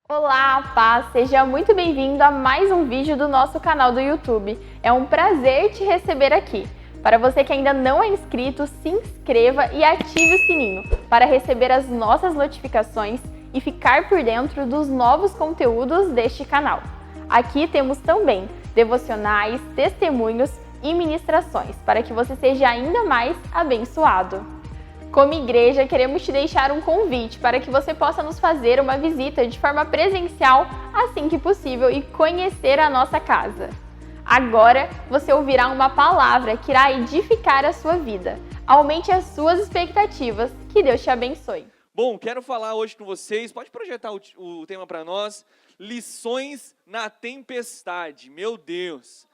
Olá, paz! Seja muito bem-vindo a mais um vídeo do nosso canal do YouTube. É um prazer te receber aqui. Para você que ainda não é inscrito, se inscreva e ative o sininho para receber as nossas notificações e ficar por dentro dos novos conteúdos deste canal. Aqui temos também devocionais, testemunhos e ministrações para que você seja ainda mais abençoado. Como igreja, queremos te deixar um convite para que você possa nos fazer uma visita de forma presencial assim que possível e conhecer a nossa casa. Agora você ouvirá uma palavra que irá edificar a sua vida. Aumente as suas expectativas. Que Deus te abençoe. Bom, quero falar hoje com vocês, pode projetar o tema para nós, lições na tempestade. Meu Deus.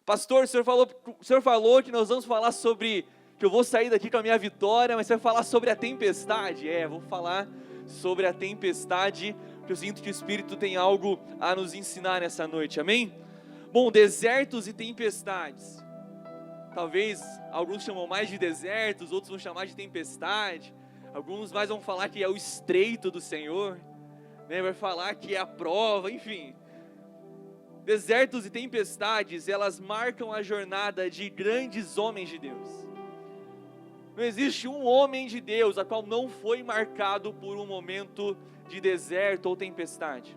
Pastor, o senhor falou que nós vamos falar sobre, que eu vou sair daqui com a minha vitória, mas você vai falar sobre a tempestade? Vou falar sobre a tempestade, que eu sinto que o Espírito tem algo a nos ensinar nessa noite, amém? Bom, desertos e tempestades. Talvez alguns chamam mais de desertos, outros vão chamar de tempestade. Alguns mais vão falar que é o estreito do Senhor, né? Vai falar que é a prova, enfim. Desertos e tempestades, elas marcam a jornada de grandes homens de Deus. Não existe um homem de Deus a qual não foi marcado por um momento de deserto ou tempestade.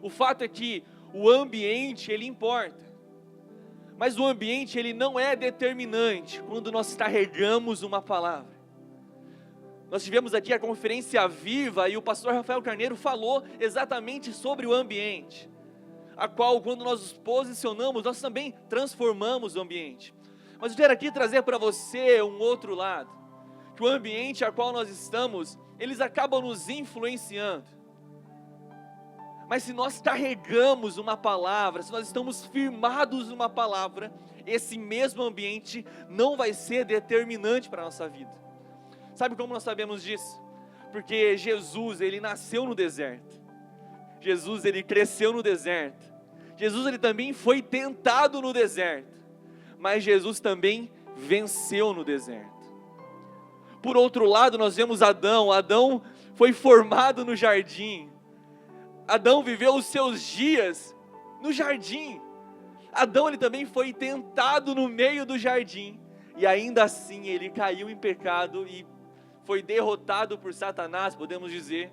O fato é que o ambiente, ele importa. Mas o ambiente, ele não é determinante quando nós carregamos uma palavra. Nós tivemos aqui a conferência viva e o pastor Rafael Carneiro falou exatamente sobre o ambiente, a qual quando nós nos posicionamos, nós também transformamos o ambiente. Mas eu quero aqui trazer para você um outro lado, que o ambiente a qual nós estamos, eles acabam nos influenciando. Mas se nós carregamos uma palavra, se nós estamos firmados numa palavra, esse mesmo ambiente não vai ser determinante para a nossa vida. Sabe como nós sabemos disso? Porque Jesus, ele nasceu no deserto. Jesus, ele cresceu no deserto. Jesus, ele também foi tentado no deserto. Mas Jesus também venceu no deserto. Por outro lado, nós vemos Adão. Adão foi formado no jardim. Adão viveu os seus dias no jardim. Adão, ele também foi tentado no meio do jardim. E ainda assim, ele caiu em pecado e foi derrotado por Satanás, podemos dizer,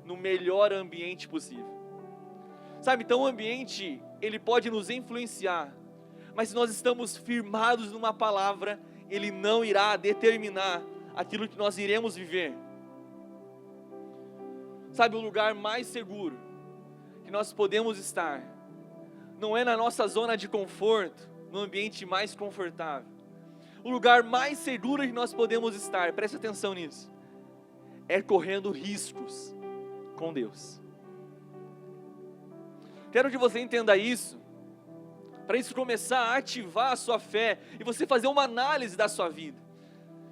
no melhor ambiente possível. Sabe, então o ambiente, ele pode nos influenciar, mas se nós estamos firmados numa palavra, ele não irá determinar aquilo que nós iremos viver. Sabe, o lugar mais seguro que nós podemos estar, não é na nossa zona de conforto, no ambiente mais confortável. O lugar mais seguro que nós podemos estar, preste atenção nisso, é correndo riscos com Deus. Quero que você entenda isso, para isso começar a ativar a sua fé, e você fazer uma análise da sua vida.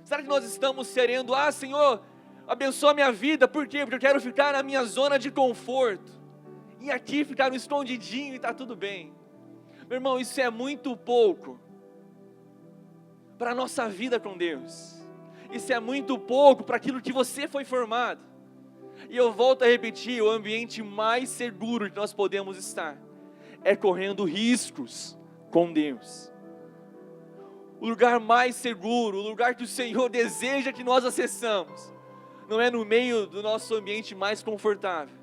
Será que nós estamos querendo, Senhor, abençoa a minha vida, por quê? Porque eu quero ficar na minha zona de conforto, e aqui ficar no escondidinho e está tudo bem. Meu irmão, isso é muito pouco para a nossa vida com Deus. Isso é muito pouco para aquilo que você foi formado. E eu volto a repetir, o ambiente mais seguro que nós podemos estar é correndo riscos com Deus. O lugar mais seguro, o lugar que o Senhor deseja que nós acessamos, não é no meio do nosso ambiente mais confortável,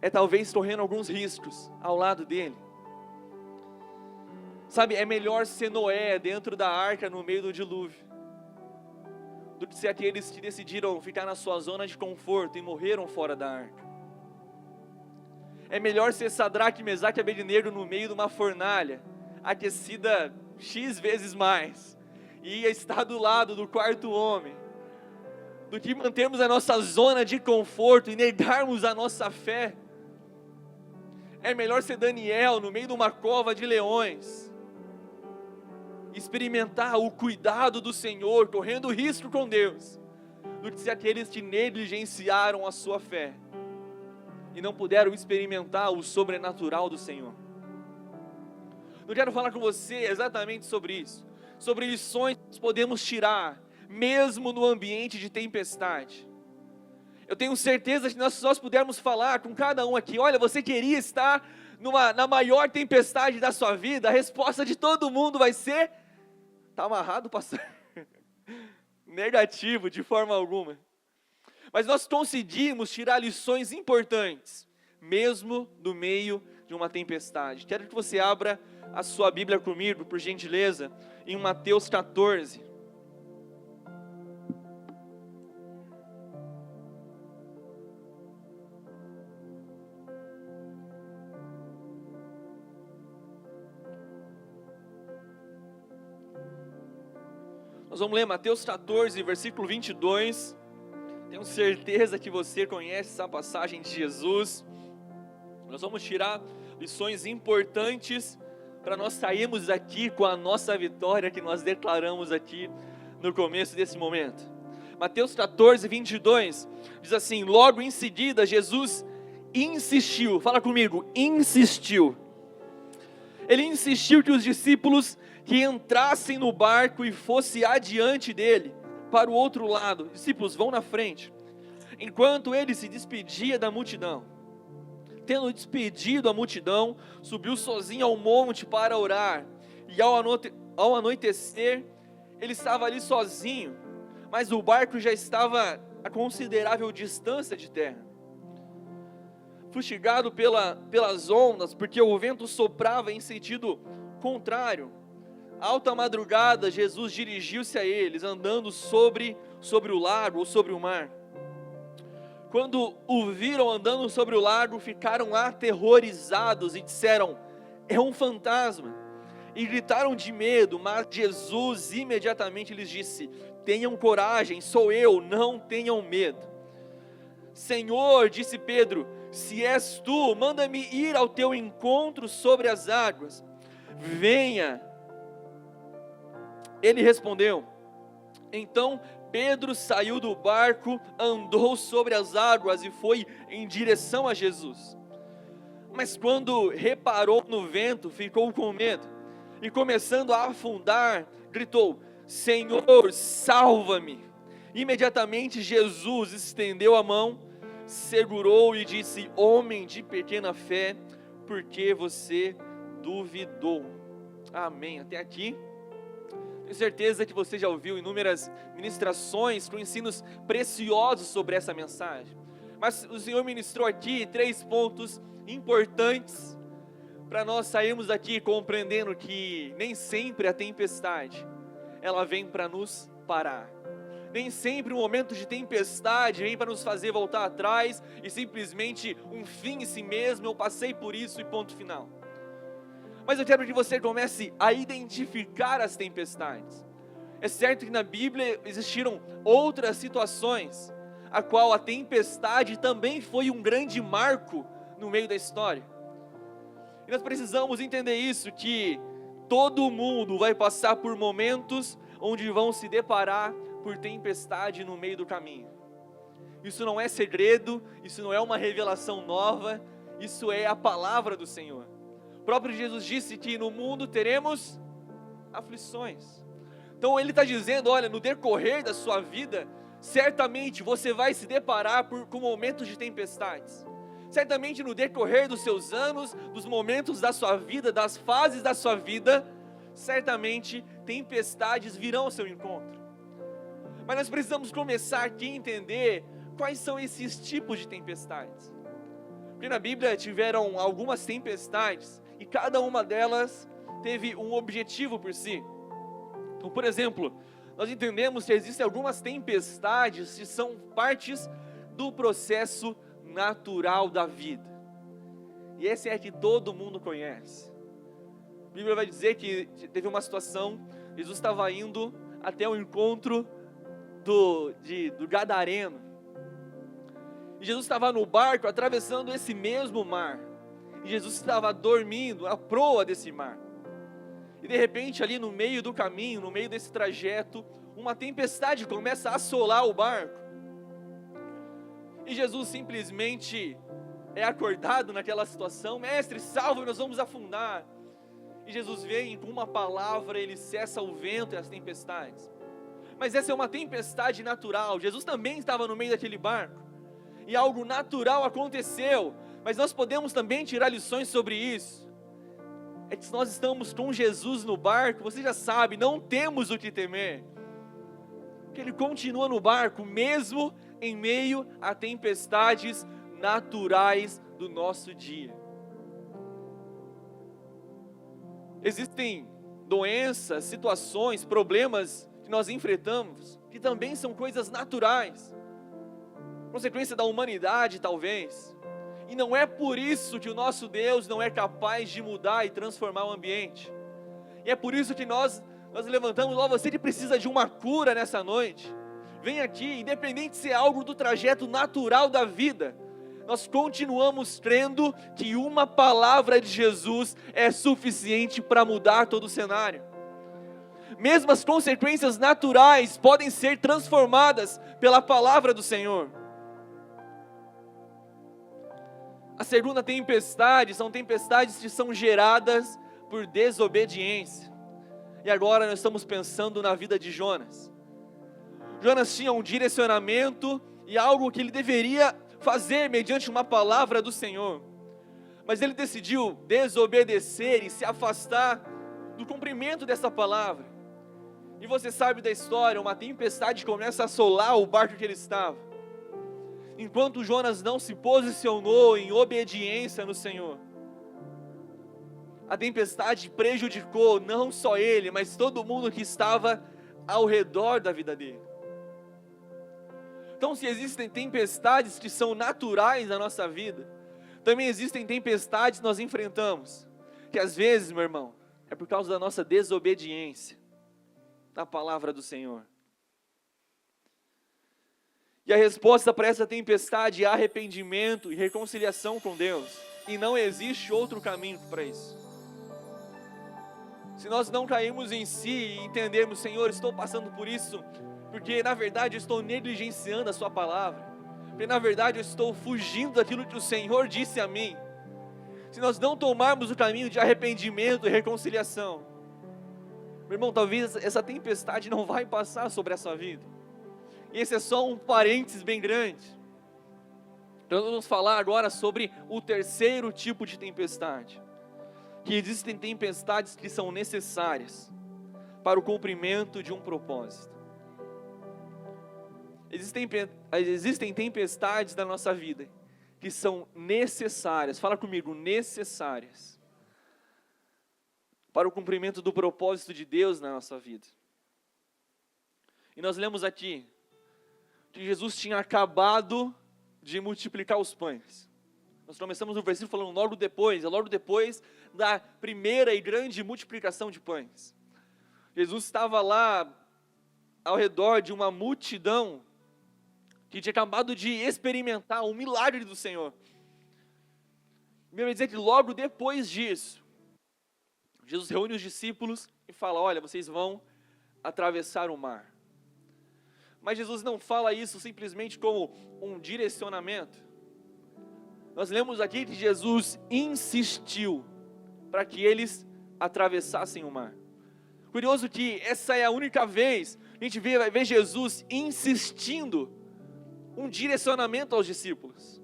é talvez correndo alguns riscos ao lado dele. Sabe, é melhor ser Noé dentro da arca no meio do dilúvio, do que ser aqueles que decidiram ficar na sua zona de conforto e morreram fora da arca. É melhor ser Sadraque, Mesaque e Abednego no meio de uma fornalha, aquecida X vezes mais, e estar do lado do quarto homem, do que mantermos a nossa zona de conforto e negarmos a nossa fé. É melhor ser Daniel no meio de uma cova de leões, experimentar o cuidado do Senhor, correndo risco com Deus, do que ser aqueles que negligenciaram a sua fé e não puderam experimentar o sobrenatural do Senhor. Eu quero falar com você exatamente sobre isso, sobre lições que nós podemos tirar, mesmo no ambiente de tempestade. Eu tenho certeza que se nós pudermos falar com cada um aqui, olha, você queria estar na maior tempestade da sua vida, a resposta de todo mundo vai ser, está amarrado, pastor? Negativo, de forma alguma. Mas nós conseguimos tirar lições importantes, mesmo no meio de uma tempestade. Quero que você abra a sua Bíblia comigo, por gentileza, em Mateus 14. Nós vamos ler Mateus 14, versículo 22. Tenho certeza que você conhece essa passagem de Jesus. Nós vamos tirar lições importantes para nós sairmos aqui com a nossa vitória que nós declaramos aqui no começo desse momento. Mateus 14, 22 diz assim: logo em seguida Jesus insistiu, fala comigo, insistiu. Ele insistiu que os discípulos que entrassem no barco e fosse adiante dele, para o outro lado. Discípulos, vão na frente. Enquanto ele se despedia da multidão. Tendo despedido a multidão, subiu sozinho ao monte para orar. E ao anoitecer, ele estava ali sozinho, mas o barco já estava a considerável distância de terra. Fustigado pelas ondas, porque o vento soprava em sentido contrário. Alta madrugada, Jesus dirigiu-se a eles, andando sobre o lago ou sobre o mar. Quando o viram andando sobre o lago, ficaram aterrorizados e disseram: é um fantasma. E gritaram de medo, mas Jesus imediatamente lhes disse: tenham coragem, sou eu, não tenham medo. Senhor, disse Pedro, se és tu, manda-me ir ao teu encontro sobre as águas. Venha. Ele respondeu. Então Pedro saiu do barco, andou sobre as águas e foi em direção a Jesus. Mas quando reparou no vento, ficou com medo e, começando a afundar, gritou: Senhor, salva-me! Imediatamente Jesus estendeu a mão, segurou e disse: homem de pequena fé, por que você duvidou? Amém. Até aqui. Tenho certeza que você já ouviu inúmeras ministrações com ensinos preciosos sobre essa mensagem. Mas o Senhor ministrou aqui 3 pontos importantes para nós sairmos daqui compreendendo que nem sempre a tempestade ela vem para nos parar. Nem sempre o momento de tempestade vem para nos fazer voltar atrás e simplesmente um fim em si mesmo, eu passei por isso e ponto final. Mas eu quero que você comece a identificar as tempestades. É certo que na Bíblia existiram outras situações, a qual a tempestade também foi um grande marco no meio da história. E nós precisamos entender isso, que todo mundo vai passar por momentos onde vão se deparar por tempestade no meio do caminho. Isso não é segredo, isso não é uma revelação nova, isso é a palavra do Senhor. O próprio Jesus disse que no mundo teremos aflições. Então ele está dizendo, olha, no decorrer da sua vida, certamente você vai se deparar com momentos de tempestades. Certamente no decorrer dos seus anos, dos momentos da sua vida, das fases da sua vida, certamente tempestades virão ao seu encontro. Mas nós precisamos começar aqui a entender quais são esses tipos de tempestades. Porque na Bíblia tiveram algumas tempestades e cada uma delas teve um objetivo por si. Então, por exemplo, nós entendemos que existem algumas tempestades que são partes do processo natural da vida. E essa é a que todo mundo conhece. A Bíblia vai dizer que teve uma situação, Jesus estava indo até o encontro do Gadareno. E Jesus estava no barco atravessando esse mesmo mar. E Jesus estava dormindo à proa desse mar. E de repente ali no meio do caminho, no meio desse trajeto, uma tempestade começa a assolar o barco. E Jesus simplesmente é acordado naquela situação: mestre, salva-me, nós vamos afundar. E Jesus vem com uma palavra, ele cessa o vento e as tempestades. Mas essa é uma tempestade natural. Jesus também estava no meio daquele barco. e algo natural aconteceu, mas nós podemos também tirar lições sobre isso. É que se nós estamos com Jesus no barco, você já sabe, não temos o que temer, porque Ele continua no barco, mesmo em meio a tempestades naturais do nosso dia. Existem doenças, situações, problemas que nós enfrentamos, que também são coisas naturais, consequência da humanidade talvez, e não é por isso que o nosso Deus não é capaz de mudar e transformar o ambiente, e é por isso que nós levantamos, você que precisa de uma cura nessa noite, vem aqui, independente se é algo do trajeto natural da vida, nós continuamos crendo que uma palavra de Jesus é suficiente para mudar todo o cenário. Mesmo as consequências naturais podem ser transformadas pela palavra do Senhor. A segunda tempestade são tempestades que são geradas por desobediência. E agora nós estamos pensando na vida de Jonas. Jonas tinha um direcionamento e algo que ele deveria fazer mediante uma palavra do Senhor, mas ele decidiu desobedecer e se afastar do cumprimento dessa palavra. E você sabe da história, uma tempestade começa a assolar o barco que ele estava. Enquanto Jonas não se posicionou em obediência no Senhor, a tempestade prejudicou não só ele, mas todo mundo que estava ao redor da vida dele. Então, se existem tempestades que são naturais na nossa vida, também existem tempestades que nós enfrentamos, que às vezes, meu irmão, é por causa da nossa desobediência na palavra do Senhor. E a resposta para essa tempestade é arrependimento e reconciliação com Deus, e não existe outro caminho para isso. Se nós não cairmos em si e entendermos, Senhor, estou passando por isso, porque na verdade eu estou negligenciando a sua palavra, porque na verdade eu estou fugindo daquilo que o Senhor disse a mim. Se nós não tomarmos o caminho de arrependimento e reconciliação, meu irmão, talvez essa tempestade não vai passar sobre a sua vida. E esse é só um parênteses bem grande. Então vamos falar agora sobre o terceiro tipo de tempestade, que existem tempestades que são necessárias para o cumprimento de um propósito. Existem tempestades na nossa vida que são necessárias, fala comigo, necessárias, para o cumprimento do propósito de Deus na nossa vida. E nós lemos aqui que Jesus tinha acabado de multiplicar os pães. Nós começamos no versículo falando logo depois da primeira e grande multiplicação de pães. Jesus estava lá ao redor de uma multidão que tinha acabado de experimentar um milagre do Senhor. A Bíblia diz que logo depois disso, Jesus reúne os discípulos e fala, olha, vocês vão atravessar o mar. Mas Jesus não fala isso simplesmente como um direcionamento. Nós lemos aqui que Jesus insistiu para que eles atravessassem o mar. Curioso que essa é a única vez que a gente vai ver Jesus insistindo um direcionamento aos discípulos.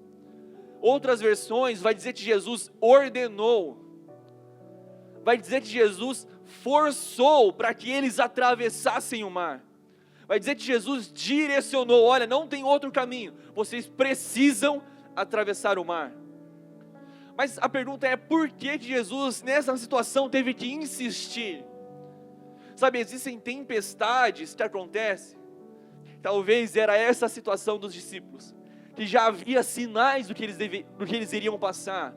Outras versões vai dizer que Jesus ordenou, vai dizer que Jesus forçou para que eles atravessassem o mar, vai dizer que Jesus direcionou, olha, não tem outro caminho, vocês precisam atravessar o mar. Mas a pergunta é, por que Jesus nessa situação teve que insistir? Sabe, existem tempestades que acontecem. Talvez era essa a situação dos discípulos, que já havia sinais do que eles iriam passar,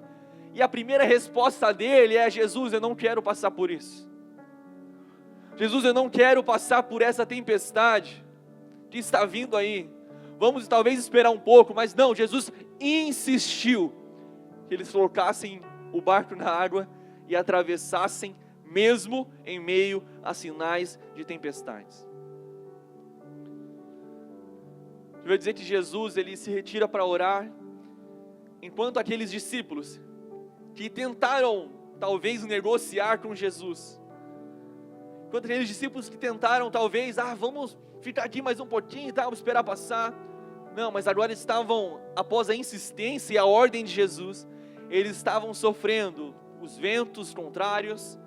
e a primeira resposta dele é, Jesus, eu não quero passar por isso. Jesus, eu não quero passar por essa tempestade que está vindo aí, vamos talvez esperar um pouco, mas não, Jesus insistiu, que eles colocassem o barco na água e atravessassem, mesmo em meio a sinais de tempestades. Vai dizer que Jesus, ele se retira para orar, enquanto aqueles discípulos que tentaram talvez negociar com Jesus, enquanto aqueles discípulos que tentaram talvez, vamos ficar aqui mais um pouquinho e tal, vamos esperar passar, Não, mas agora estavam, após a insistência e a ordem de Jesus, eles estavam sofrendo os ventos contrários,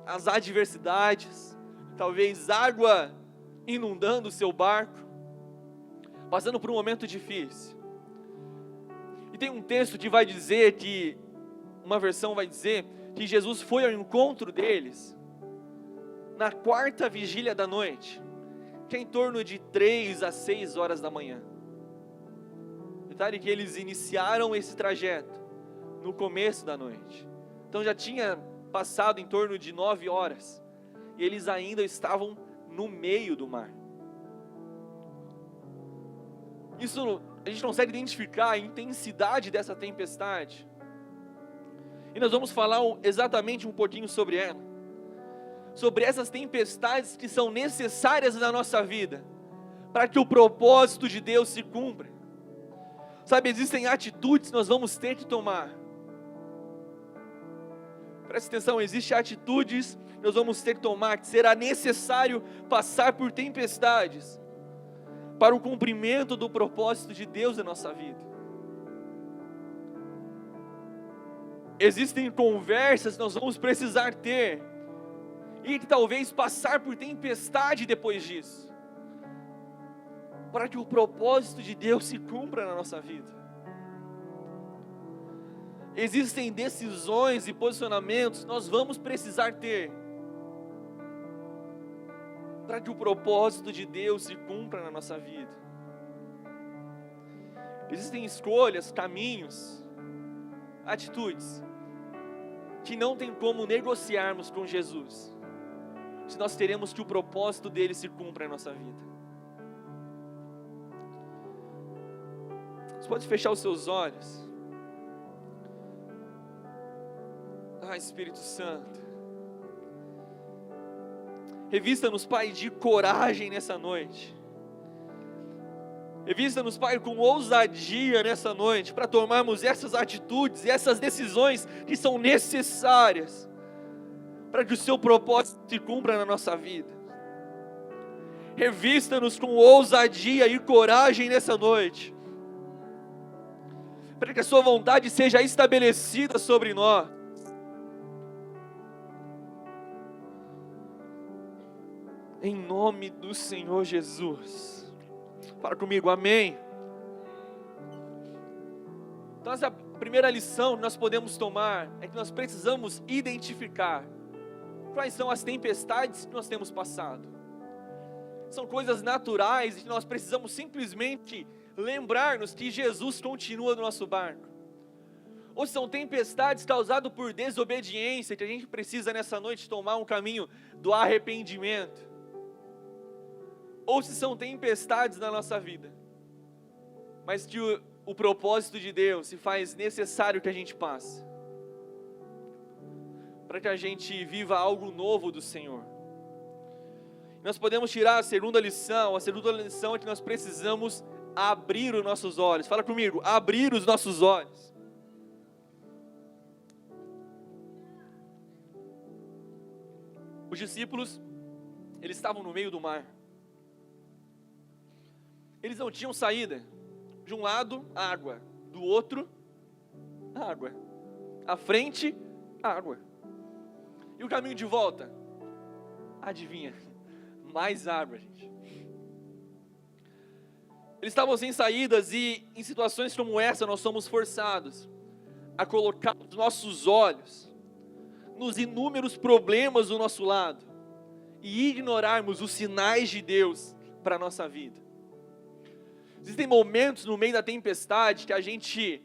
as adversidades, talvez água inundando o seu barco, passando por um momento difícil. E tem um texto que vai dizer que, uma versão vai dizer, que Jesus foi ao encontro deles na 4ª vigília da noite, que é em torno de 3 a 6 horas da manhã. Detalhe que eles iniciaram esse trajeto no começo da noite. Então já tinha passado em torno de 9 horas. E eles ainda estavam no meio do mar. Isso a gente consegue identificar a intensidade dessa tempestade. E nós vamos falar exatamente um pouquinho sobre ela. Sobre essas tempestades que são necessárias na nossa vida, para que o propósito de Deus se cumpra. Sabe, existem atitudes que nós vamos ter que tomar. Preste atenção, existem atitudes que nós vamos ter que tomar, que será necessário passar por tempestades, para o cumprimento do propósito de Deus na nossa vida. Existem conversas que nós vamos precisar ter, e que talvez passar por tempestade depois disso, para que o propósito de Deus se cumpra na nossa vida. Existem decisões e posicionamentos que nós vamos precisar ter, para que o propósito de Deus se cumpra na nossa vida. Existem escolhas, caminhos, atitudes, que não tem como negociarmos com Jesus, se nós teremos que o propósito dele se cumpra na nossa vida. Você pode fechar os seus olhos. Espírito Santo, revista-nos, Pai, de coragem nessa noite. Revista-nos, Pai, com ousadia nessa noite, para tomarmos essas atitudes e essas decisões que são necessárias, para que o seu propósito se cumpra na nossa vida. Revista-nos com ousadia e coragem nessa noite, para que a sua vontade seja estabelecida sobre nós. Em nome do Senhor Jesus. Fala comigo, amém. Então essa primeira lição que nós podemos tomar é que nós precisamos identificar quais são as tempestades que nós temos passado. São coisas naturais e que nós precisamos simplesmente lembrar-nos que Jesus continua no nosso barco. Ou são tempestades causadas por desobediência, que a gente precisa nessa noite tomar um caminho do arrependimento. Ou se são tempestades na nossa vida, mas que o propósito de Deus se faz necessário que a gente passe, para que a gente viva algo novo do Senhor. Nós podemos tirar a segunda lição é que nós precisamos abrir os nossos olhos. Fala comigo, abrir os nossos olhos. Os discípulos, eles estavam no meio do mar. Eles não tinham saída. De um lado, água. Do outro, água. À frente, água. E o caminho de volta? Adivinha? Mais água, gente. Eles estavam sem saídas e em situações como essa nós somos forçados a colocar os nossos olhos nos inúmeros problemas do nosso lado e ignorarmos os sinais de Deus para a nossa vida. Existem momentos no meio da tempestade que a gente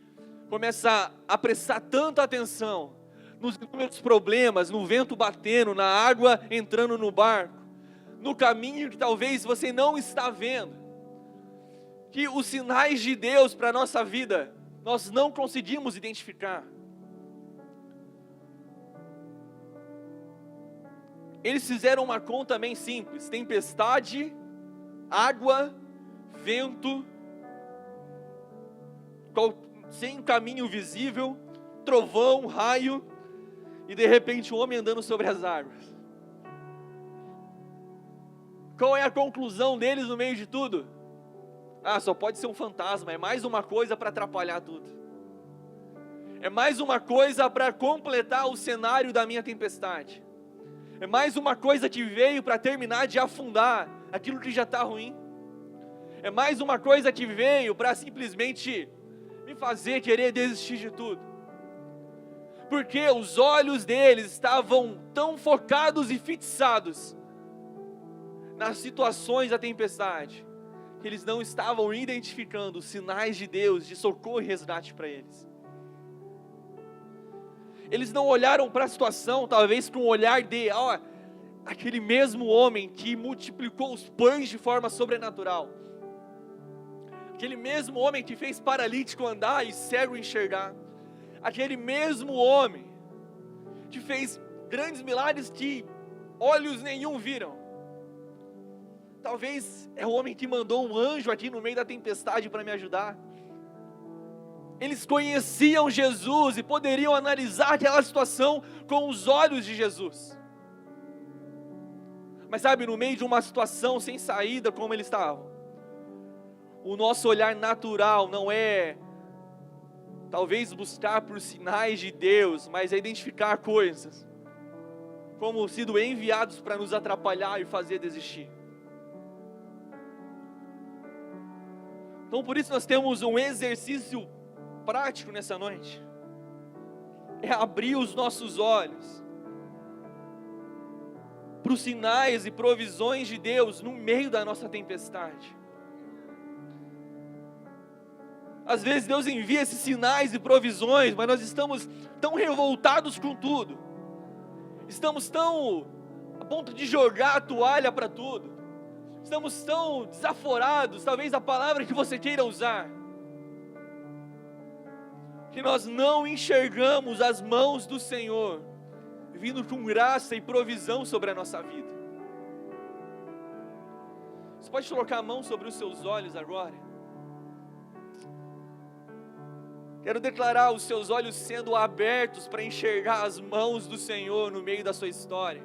começa a prestar tanta atenção nos inúmeros problemas, no vento batendo, na água entrando no barco, no caminho que talvez você não está vendo, que os sinais de Deus para a nossa vida, nós não conseguimos identificar. Eles fizeram uma conta bem simples: tempestade, água, vento, sem caminho visível, trovão, raio, e de repente um homem andando sobre as águas. Qual é a conclusão deles no meio de tudo? só pode ser um fantasma, é mais uma coisa para atrapalhar tudo. É mais uma coisa para completar o cenário da minha tempestade. É mais uma coisa que veio para terminar de afundar aquilo que já está ruim. É mais uma coisa que veio para simplesmente me fazer querer desistir de tudo. Porque os olhos deles estavam tão focados e fixados nas situações da tempestade, que eles não estavam identificando os sinais de Deus, de socorro e resgate para eles. Eles não olharam para a situação, talvez com um olhar de, aquele mesmo homem que multiplicou os pães de forma sobrenatural. Aquele mesmo homem que fez paralítico andar e cego enxergar. Aquele mesmo homem que fez grandes milagres que olhos nenhum viram. Talvez é o homem que mandou um anjo aqui no meio da tempestade para me ajudar. Eles conheciam Jesus e poderiam analisar aquela situação com os olhos de Jesus. Mas sabe, no meio de uma situação sem saída como eles estavam, o nosso olhar natural não é talvez buscar por sinais de Deus, mas é identificar coisas como sendo enviados para nos atrapalhar e fazer desistir. Então por isso nós temos um exercício prático nessa noite. É abrir os nossos olhos para os sinais e provisões de Deus no meio da nossa tempestade. Às vezes Deus envia esses sinais e provisões, mas nós estamos tão revoltados com tudo. Estamos tão a ponto de jogar a toalha para tudo. Estamos tão desaforados, talvez a palavra que você queira usar, que nós não enxergamos as mãos do Senhor vindo com graça e provisão sobre a nossa vida. Você pode colocar a mão sobre os seus olhos agora? Quero declarar os seus olhos sendo abertos para enxergar as mãos do Senhor no meio da sua história.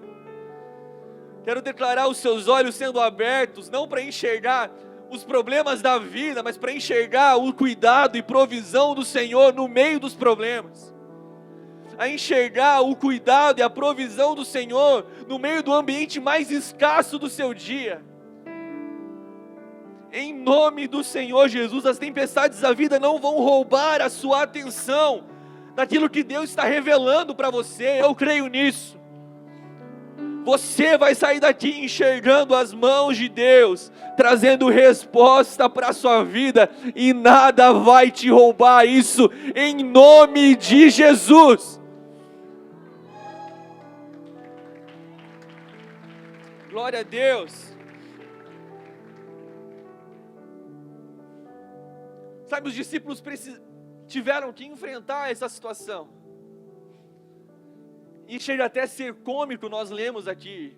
Quero declarar os seus olhos sendo abertos, não para enxergar os problemas da vida, mas para enxergar o cuidado e provisão do Senhor no meio dos problemas. A enxergar o cuidado e a provisão do Senhor no meio do ambiente mais escasso do seu dia. Em nome do Senhor Jesus, as tempestades da vida não vão roubar a sua atenção daquilo que Deus está revelando para você. Eu creio nisso. Você vai sair daqui enxergando as mãos de Deus, trazendo resposta para a sua vida, e nada vai te roubar isso, em nome de Jesus. Glória a Deus. Sabe, os discípulos tiveram que enfrentar essa situação. E chega até a ser cômico, nós lemos aqui.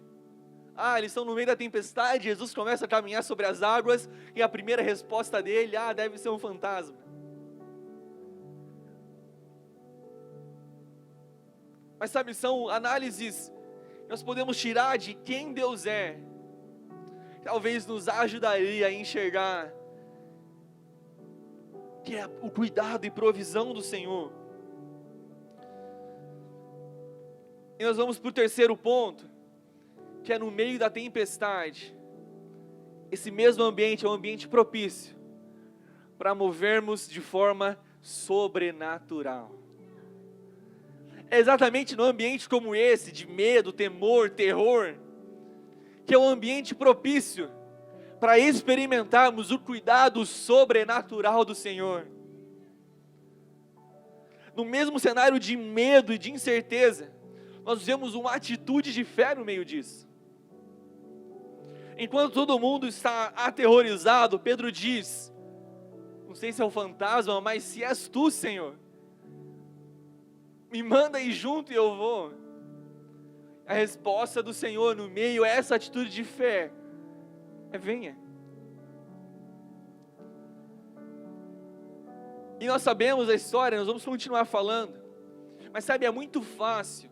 Eles estão no meio da tempestade, Jesus começa a caminhar sobre as águas, e a primeira resposta dele, deve ser um fantasma. Mas sabe, são análises que nós podemos tirar de quem Deus é. Talvez nos ajudaria a enxergar que é o cuidado e provisão do Senhor. E nós vamos para o terceiro ponto, que é no meio da tempestade. Esse mesmo ambiente é um ambiente propício para movermos de forma sobrenatural. É exatamente no ambiente como esse, de medo, temor, terror, que é um ambiente propício para experimentarmos o cuidado sobrenatural do Senhor. No mesmo cenário de medo e de incerteza, nós vemos uma atitude de fé no meio disso. Enquanto todo mundo está aterrorizado, Pedro diz, não sei se é um fantasma, mas se és tu, Senhor, me manda ir junto e eu vou. A resposta do Senhor no meio a essa atitude de fé é: venha. E nós sabemos a história, nós vamos continuar falando, mas sabe, é muito fácil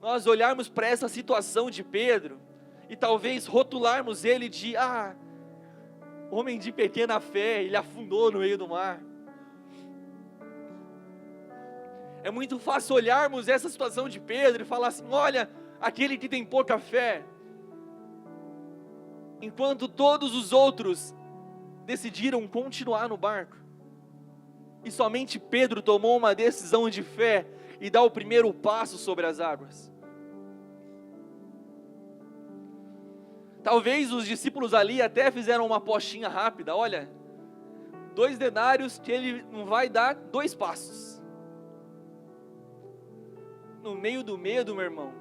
nós olharmos para essa situação de Pedro e talvez rotularmos ele de homem de pequena fé, ele afundou no meio do mar. É muito fácil olharmos essa situação de Pedro e falar assim: olha, aquele que tem pouca fé. Enquanto todos os outros decidiram continuar no barco. E somente Pedro tomou uma decisão de fé e dá o primeiro passo sobre as águas. Talvez os discípulos ali até fizeram uma apostinha rápida: olha, 2 denários que ele não vai dar 2 passos. No meio do medo, meu irmão,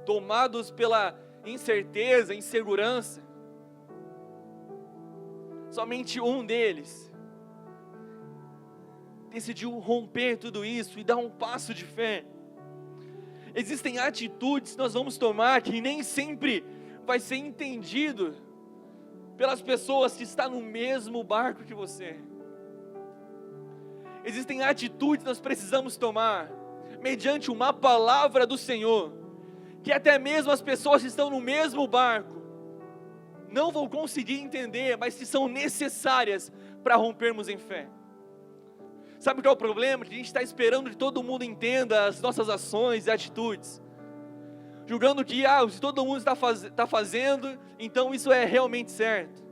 tomados pela incerteza, insegurança, somente um deles decidiu romper tudo isso e dar um passo de fé. Existem atitudes que nós vamos tomar que nem sempre vai ser entendido pelas pessoas que estão no mesmo barco que você. Existem atitudes que nós precisamos tomar mediante uma palavra do Senhor, que até mesmo as pessoas que estão no mesmo barco não vão conseguir entender, mas que são necessárias para rompermos em fé. Sabe qual é o problema? Que a gente está esperando que todo mundo entenda as nossas ações e atitudes, julgando que se todo mundo está fazendo, então isso é realmente certo.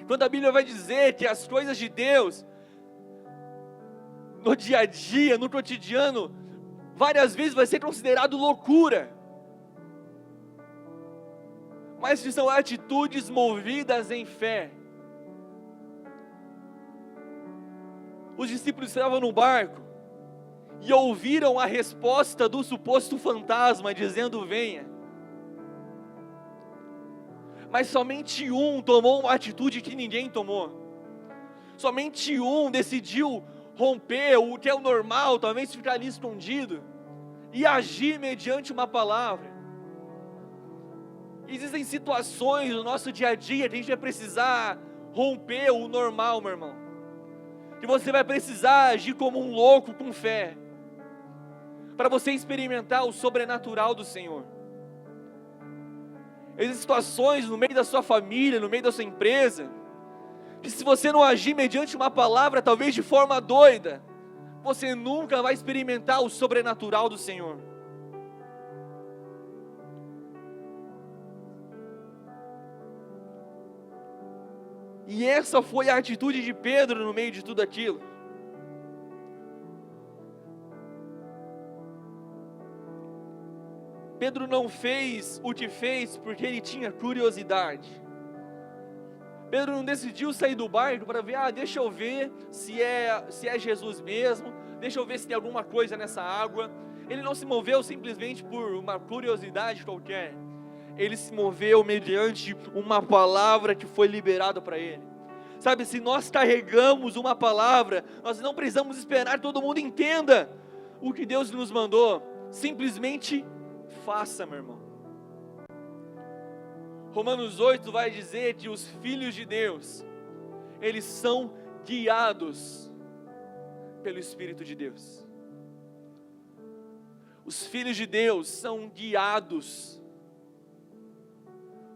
Quando a Bíblia vai dizer que as coisas de Deus, no dia a dia, no cotidiano, várias vezes vai ser considerado loucura, mas que são atitudes movidas em fé. Os discípulos estavam no barco e ouviram a resposta do suposto fantasma dizendo: venha. Mas somente um tomou uma atitude que ninguém tomou. Somente um decidiu romper o que é o normal, talvez ficar ali escondido, e agir mediante uma palavra. Existem situações no nosso dia a dia que a gente vai precisar romper o normal, meu irmão. Que você vai precisar agir como um louco com fé, para você experimentar o sobrenatural do Senhor. Existem situações no meio da sua família, no meio da sua empresa, que se você não agir mediante uma palavra, talvez de forma doida, você nunca vai experimentar o sobrenatural do Senhor. E essa foi a atitude de Pedro no meio de tudo aquilo. Pedro não fez o que fez porque ele tinha curiosidade. Pedro não decidiu sair do barco para ver, deixa eu ver se é Jesus mesmo, deixa eu ver se tem alguma coisa nessa água. Ele não se moveu simplesmente por uma curiosidade qualquer. Ele se moveu mediante uma palavra que foi liberada para ele. Sabe, se nós carregamos uma palavra, nós não precisamos esperar que todo mundo entenda o que Deus nos mandou. Simplesmente faça, meu irmão. Romanos 8 vai dizer que os filhos de Deus, eles são guiados pelo Espírito de Deus. Os filhos de Deus são guiados,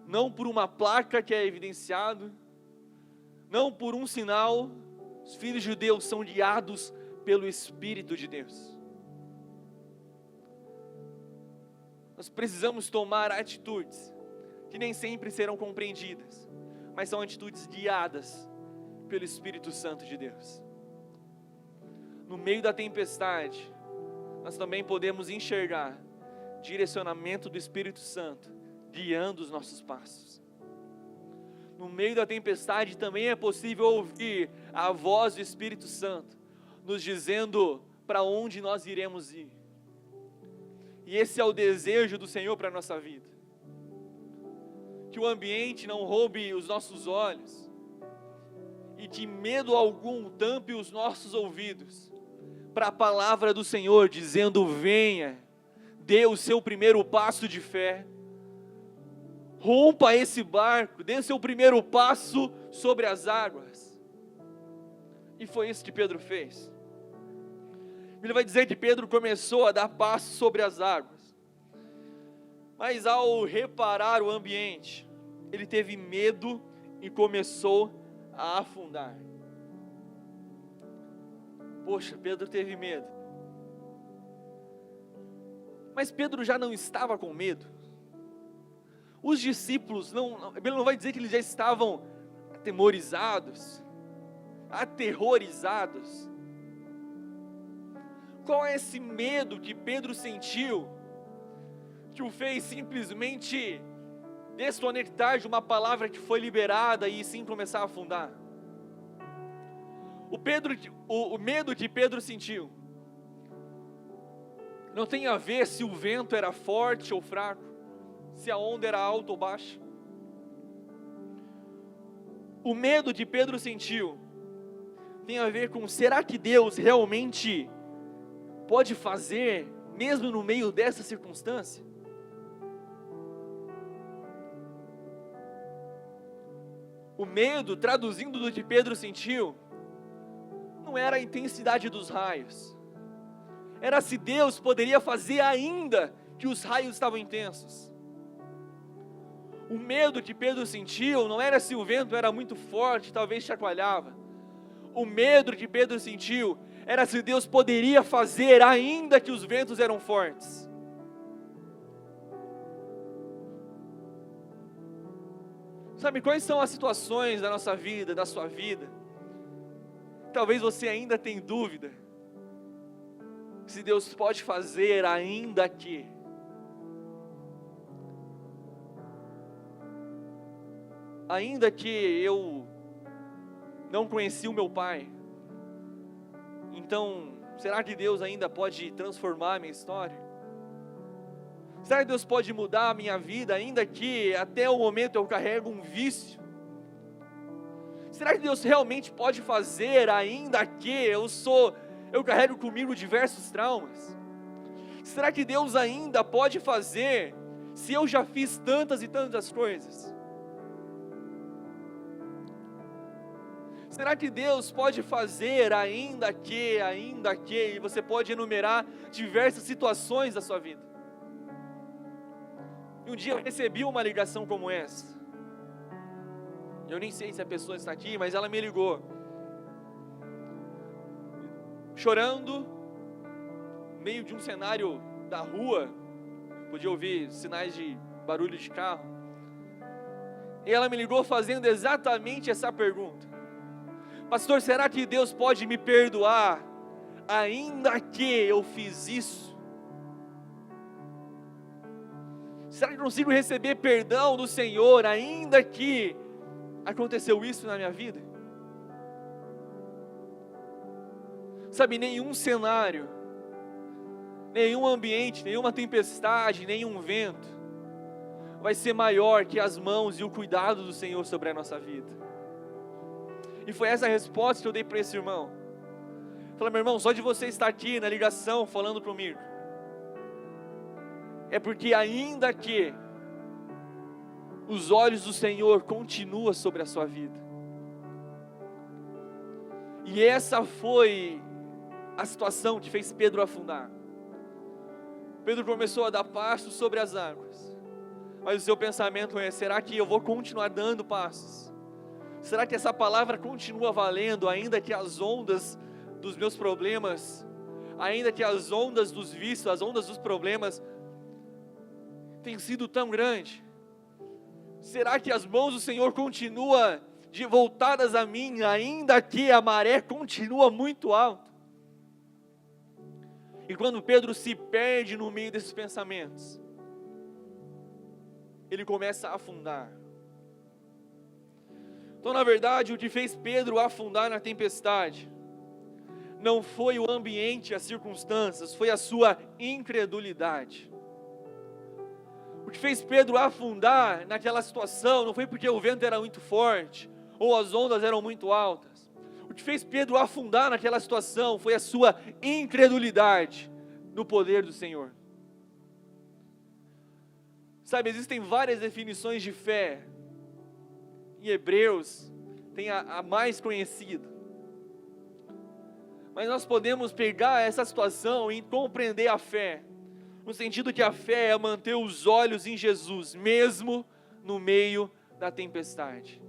não por uma placa que é evidenciado, não por um sinal. Os filhos de Deus são guiados pelo Espírito de Deus. Nós precisamos tomar atitudes que nem sempre serão compreendidas, mas são atitudes guiadas pelo Espírito Santo de Deus. No meio da tempestade, nós também podemos enxergar direcionamento do Espírito Santo guiando os nossos passos. No meio da tempestade também é possível ouvir a voz do Espírito Santo nos dizendo para onde nós iremos ir. E esse é o desejo do Senhor para a nossa vida. Que o ambiente não roube os nossos olhos e que medo algum tampe os nossos ouvidos para a palavra do Senhor dizendo: venha, dê o seu primeiro passo de fé, rompa esse barco, dê o seu primeiro passo sobre as águas. E foi isso que Pedro fez. Ele vai dizer que Pedro começou a dar passos sobre as águas, mas ao reparar o ambiente, ele teve medo e começou a afundar. Poxa, Pedro teve medo. Mas Pedro já não estava com medo. Os discípulos, a Bíblia não vai dizer que eles já estavam atemorizados, aterrorizados. Qual é esse medo que Pedro sentiu, que o fez simplesmente desconectar de uma palavra que foi liberada e sim começar a afundar? O medo que Pedro sentiu não tem a ver se o vento era forte ou fraco, se a onda era alta ou baixa. O medo que Pedro sentiu tem a ver com: será que Deus realmente pode fazer, mesmo no meio dessa circunstância? O medo, traduzindo do que Pedro sentiu, não era a intensidade dos raios, era se Deus poderia fazer ainda que os raios estavam intensos. O medo que Pedro sentiu não era se o vento era muito forte, talvez chacoalhava. O medo que Pedro sentiu era se Deus poderia fazer ainda que os ventos eram fortes. Sabe quais são as situações da nossa vida, da sua vida? Talvez você ainda tenha dúvida se Deus pode fazer ainda que. Ainda que eu não conheci o meu pai, então, será que Deus ainda pode transformar a minha história? Será que Deus pode mudar a minha vida, ainda que até o momento eu carrego um vício? Será que Deus realmente pode fazer, ainda que eu carrego comigo diversos traumas? Será que Deus ainda pode fazer, se eu já fiz tantas e tantas coisas? Será que Deus pode fazer ainda que, e você pode enumerar diversas situações da sua vida? E um dia eu recebi uma ligação como essa. Eu nem sei se a pessoa está aqui, mas ela me ligou. Chorando, no meio de um cenário da rua, podia ouvir sinais de barulho de carro. E ela me ligou fazendo exatamente essa pergunta: pastor, será que Deus pode me perdoar, ainda que eu fiz isso? Será que eu consigo receber perdão do Senhor, ainda que aconteceu isso na minha vida? Sabe, nenhum cenário, nenhum ambiente, nenhuma tempestade, nenhum vento vai ser maior que as mãos e o cuidado do Senhor sobre a nossa vida. E foi essa a resposta que eu dei para esse irmão. Falei: meu irmão, só de você estar aqui na ligação falando comigo, é porque ainda que os olhos do Senhor continuam sobre a sua vida. E essa foi a situação que fez Pedro afundar. Pedro começou a dar passos sobre as águas, mas o seu pensamento é: será que eu vou continuar dando passos? Será que essa palavra continua valendo, ainda que as ondas dos meus problemas, ainda que as ondas dos vícios, as ondas dos problemas tenham sido tão grandes? Será que as mãos do Senhor continuam voltadas a mim, ainda que a maré continua muito alta? E quando Pedro se perde no meio desses pensamentos, ele começa a afundar. Então, na verdade, o que fez Pedro afundar na tempestade não foi o ambiente, as circunstâncias, foi a sua incredulidade. O que fez Pedro afundar naquela situação não foi porque o vento era muito forte ou as ondas eram muito altas. O que fez Pedro afundar naquela situação foi a sua incredulidade no poder do Senhor. Sabe, existem várias definições de fé. Em Hebreus tem a mais conhecida. Mas nós podemos pegar essa situação e compreender a fé, no sentido que a fé é manter os olhos em Jesus, mesmo no meio da tempestade.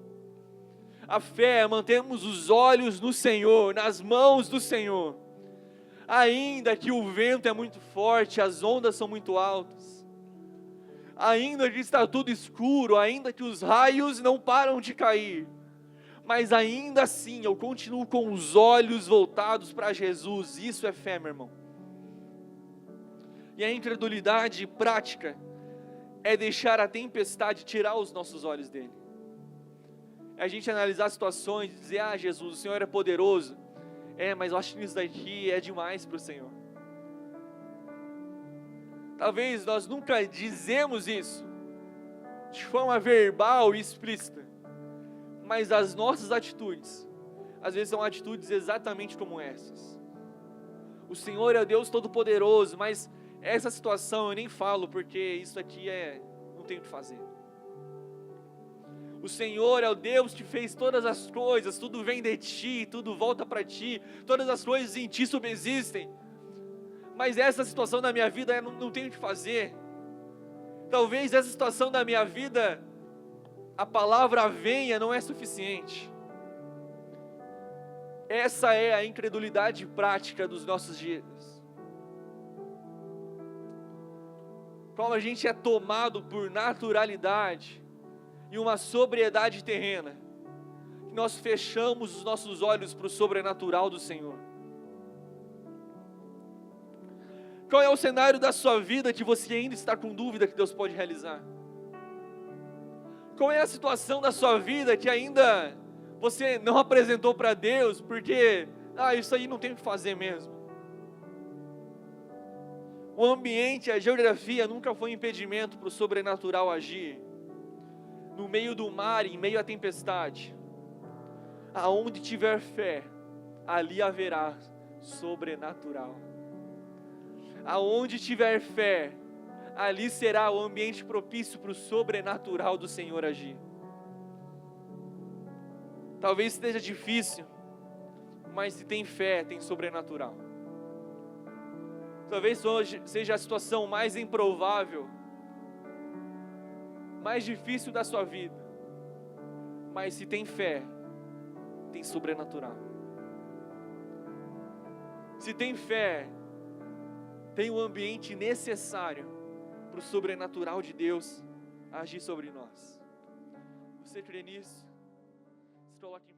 A fé é mantermos os olhos no Senhor, nas mãos do Senhor. Ainda que o vento é muito forte, as ondas são muito altas, ainda que está tudo escuro, ainda que os raios não param de cair, mas ainda assim eu continuo com os olhos voltados para Jesus. Isso é fé, meu irmão. E a incredulidade prática é deixar a tempestade tirar os nossos olhos dele. É a gente analisar situações e dizer: ah, Jesus, o Senhor é poderoso. Mas eu acho que isso daqui é demais para o Senhor. Talvez nós nunca dizemos isso de forma verbal e explícita, mas as nossas atitudes, às vezes são atitudes exatamente como essas. O Senhor é o Deus Todo-Poderoso, mas essa situação eu nem falo, porque isso aqui não tem o que fazer. O Senhor é o Deus que fez todas as coisas, tudo vem de Ti, tudo volta para Ti, todas as coisas em Ti subsistem, mas essa situação da minha vida eu não tenho o que fazer. Talvez essa situação da minha vida, a palavra venha, não é suficiente. Essa é a incredulidade prática dos nossos dias. Como a gente é tomado por naturalidade e uma sobriedade terrena, que nós fechamos os nossos olhos para o sobrenatural do Senhor. Qual é o cenário da sua vida que você ainda está com dúvida que Deus pode realizar? Qual é a situação da sua vida que ainda você não apresentou para Deus, porque, isso aí não tem o que fazer mesmo? O ambiente, a geografia nunca foi um impedimento para o sobrenatural agir. No meio do mar, em meio à tempestade, aonde tiver fé, ali haverá sobrenatural. Aonde tiver fé, ali será o ambiente propício para o sobrenatural do Senhor agir. Talvez esteja difícil, mas se tem fé, tem sobrenatural. Talvez hoje seja a situação mais improvável, mais difícil da sua vida, mas se tem fé, tem sobrenatural. Se tem fé, tem o ambiente necessário para o sobrenatural de Deus agir sobre nós. Você crê nisso? Se coloque